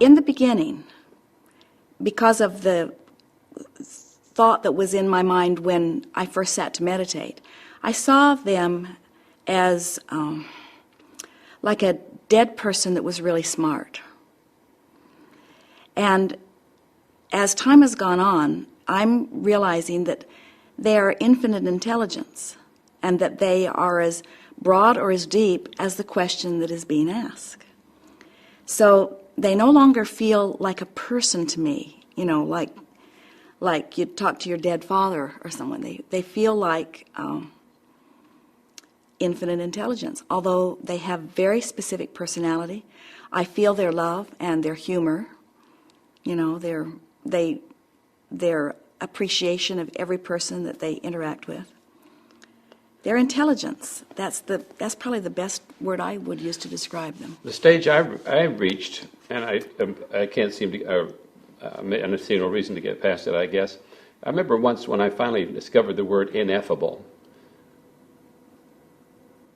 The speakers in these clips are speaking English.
In the beginning, because of the thought that was in my mind when I first sat to meditate, I saw them as like a dead person that was really smart. And as time has gone on, I'm realizing that they are infinite intelligence and that they are as broad or as deep as the question that is being asked. So they no longer feel like a person to me, you know, like you'd talk to your dead father or someone. They feel like infinite intelligence, although they have very specific personality. I feel their love and their humor, you know, their appreciation of every person that they interact with. Their intelligence, that's probably the best word I would use to describe them. The stage I've reached, and I can't seem to, I see no reason to get past it, I guess. I remember once when I finally discovered the word ineffable.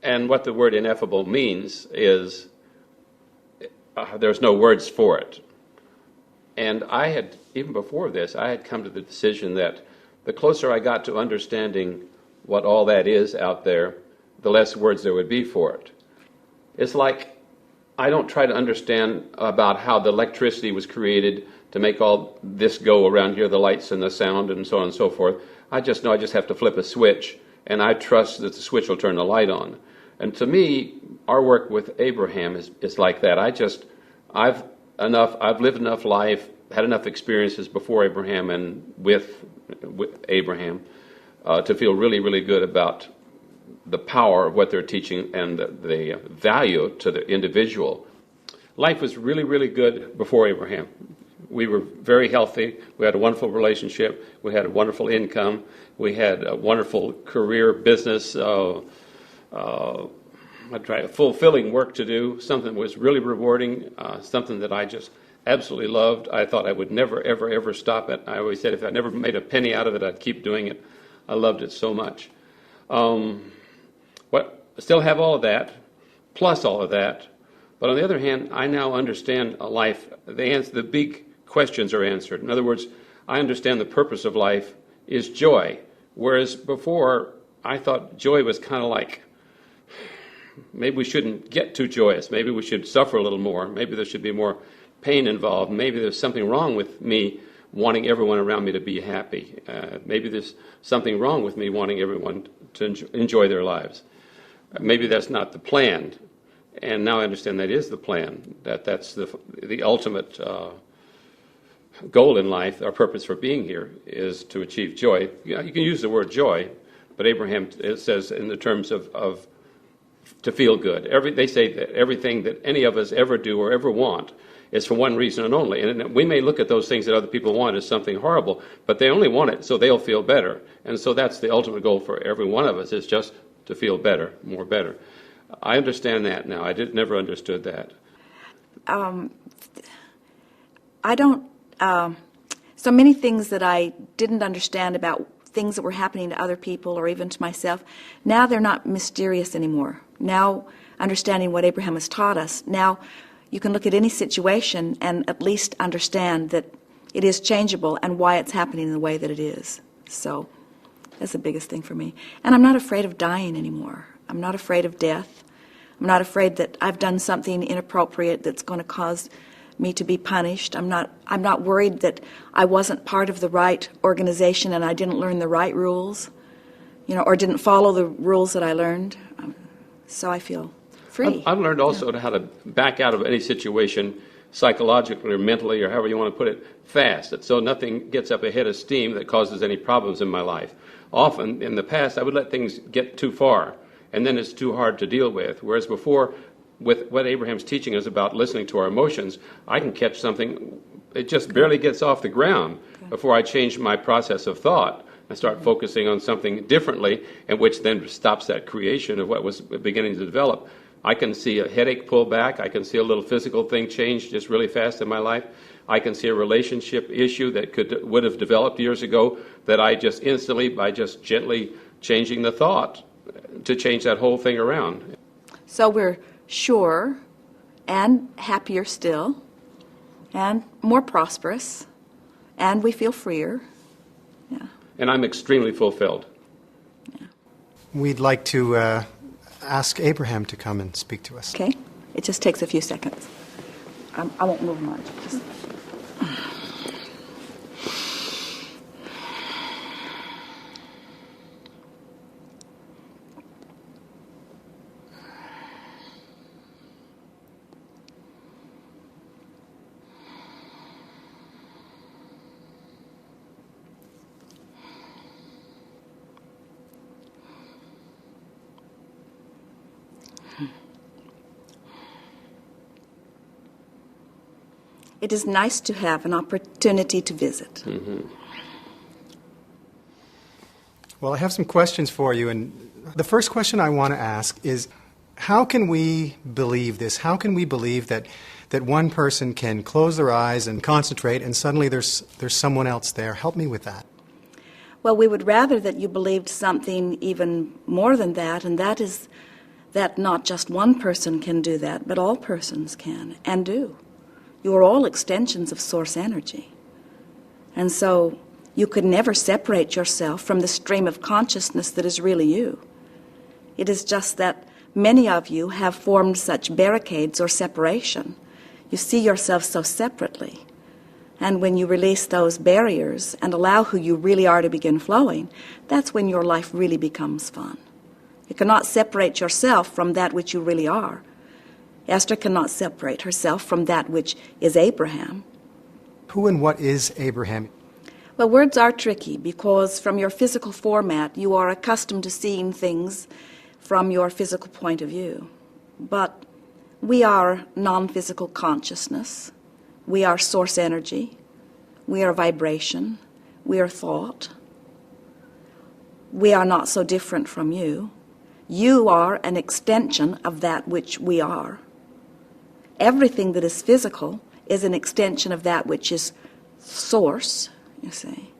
And what the word ineffable means is there's no words for it. And I had, even before this, I had come to the decision that the closer I got to understanding what all that is out there, the less words there would be for it. It's like I don't try to understand about how the electricity was created to make all this go around here, the lights and the sound and so on and so forth. I just know I just have to flip a switch, and I trust that the switch will turn the light on. And to me, our work with Abraham is like that. I've lived enough life, had enough experiences before Abraham and with Abraham to feel really, really good about the power of what they're teaching and the value to the individual. Life was really, really good before Abraham. We were very healthy. We had a wonderful relationship. We had a wonderful income. We had a wonderful career, business, fulfilling work to do, something that was really rewarding, something that I just absolutely loved. I thought I would never, ever, ever stop it. I always said if I never made a penny out of it, I'd keep doing it. I loved it so much. Still have all of that, plus all of that. But on the other hand, I now understand life. The big questions are answered. In other words, I understand the purpose of life is joy. Whereas before, I thought joy was kind of like, maybe we shouldn't get too joyous. Maybe we should suffer a little more. Maybe there should be more pain involved. Maybe there's something wrong with me wanting everyone around me to be happy. Maybe there's something wrong with me wanting everyone to enjoy their lives. Maybe that's not the plan. And now I understand that is the plan, that's the ultimate goal in life. Our purpose for being here is to achieve joy. You can use the word joy, but Abraham says in the terms of to feel good. They say that everything that any of us ever do or ever want is for one reason and only. And we may look at those things that other people want as something horrible, but they only want it so they'll feel better. And so that's the ultimate goal for every one of us, is just to feel better, more better. I understand that now. I never understood that. I don't, so many things that I didn't understand about things that were happening to other people or even to myself, now they're not mysterious anymore. Now, understanding what Abraham has taught us, now you can look at any situation and at least understand that it is changeable and why it's happening in the way that it is. So that's the biggest thing for me. And I'm not afraid of dying anymore. I'm not afraid of death. I'm not afraid that I've done something inappropriate that's going to cause me to be punished. I'm not worried that I wasn't part of the right organization and I didn't learn the right rules, or didn't follow the rules that I learned. So I feel free. I've learned also how to back out of any situation psychologically or mentally or however you want to put it fast, so nothing gets up ahead of steam that causes any problems in my life. Often in the past I would let things get too far and then it's too hard to deal with, whereas before, with what Abraham's teaching us about listening to our emotions, I can catch something, it just barely gets off the ground before I change my process of thought and start focusing on something differently, and which then stops that creation of what was beginning to develop. I can see a headache pull back. I can see a little physical thing change just really fast in my life. I can see a relationship issue that would have developed years ago that I just instantly, by just gently changing the thought, to change that whole thing around. So we're sure and happier still, and more prosperous, and we feel freer. Yeah. And I'm extremely fulfilled. Yeah. We'd like to ask Abraham to come and speak to us. Okay. It just takes a few seconds. I won't move much. Just... It is nice to have an opportunity to visit. Mm-hmm. Well, I have some questions for you, and the first question I want to ask is, how can we believe this? How can we believe that one person can close their eyes and concentrate, and suddenly there's someone else there? Help me with that. Well, we would rather that you believed something even more than that, and that is that not just one person can do that, but all persons can and do. You are all extensions of source energy. And so you could never separate yourself from the stream of consciousness that is really you. It is just that many of you have formed such barricades or separation. You see yourself so separately. And when you release those barriers and allow who you really are to begin flowing, that's when your life really becomes fun. You cannot separate yourself from that which you really are. Esther cannot separate herself from that which is Abraham. Who and what is Abraham? Well, words are tricky because from your physical format, you are accustomed to seeing things from your physical point of view. But we are non-physical consciousness. We are source energy. We are vibration. We are thought. We are not so different from you. You are an extension of that which we are. Everything that is physical is an extension of that which is source, you see.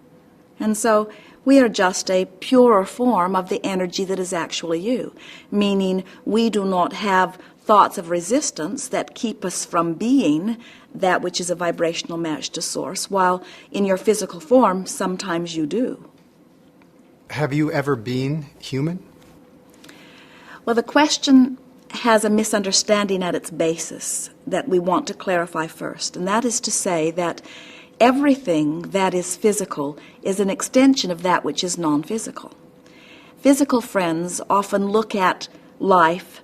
And so we are just a purer form of the energy that is actually you, meaning we do not have thoughts of resistance that keep us from being that which is a vibrational match to source, while in your physical form, sometimes you do. Have you ever been human? Well, the question has a misunderstanding at its basis that we want to clarify first, and that is to say that everything that is physical is an extension of that which is non-physical. Physical friends often look at life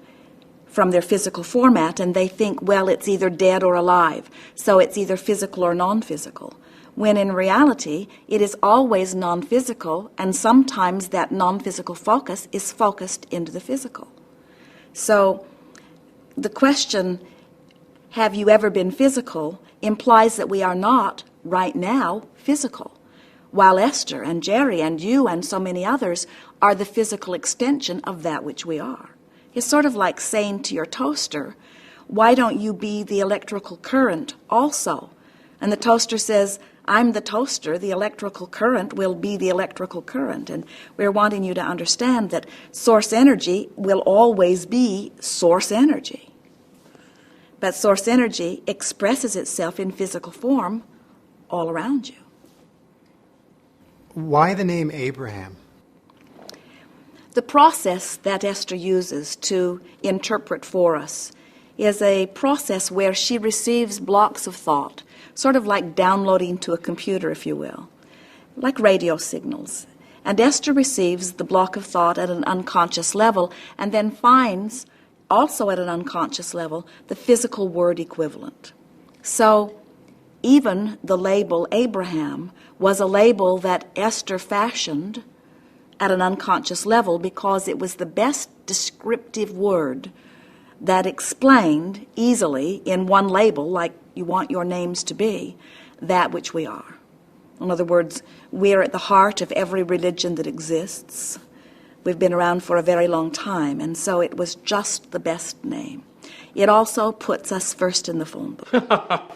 from their physical format and they think, well, it's either dead or alive, so it's either physical or non-physical, when in reality it is always non-physical, and sometimes that non-physical focus is focused into the physical. So the question, have you ever been physical, implies that we are not, right now, physical, while Esther and Jerry and you and so many others are the physical extension of that which we are. It's sort of like saying to your toaster, why don't you be the electrical current also? And the toaster says, I'm the toaster, the electrical current will be the electrical current. And we're wanting you to understand that source energy will always be source energy. But source energy expresses itself in physical form all around you. Why the name Abraham? The process that Esther uses to interpret for us is a process where she receives blocks of thought, sort of like downloading to a computer, if you will, like radio signals. And Esther receives the block of thought at an unconscious level and then finds, also at an unconscious level, the physical word equivalent. So even the label Abraham was a label that Esther fashioned at an unconscious level because it was the best descriptive word that explained easily in one label, like you want your names to be, that which we are. In other words, we're at the heart of every religion that exists. We've been around for a very long time, and so it was just the best name. It also puts us first in the phone book.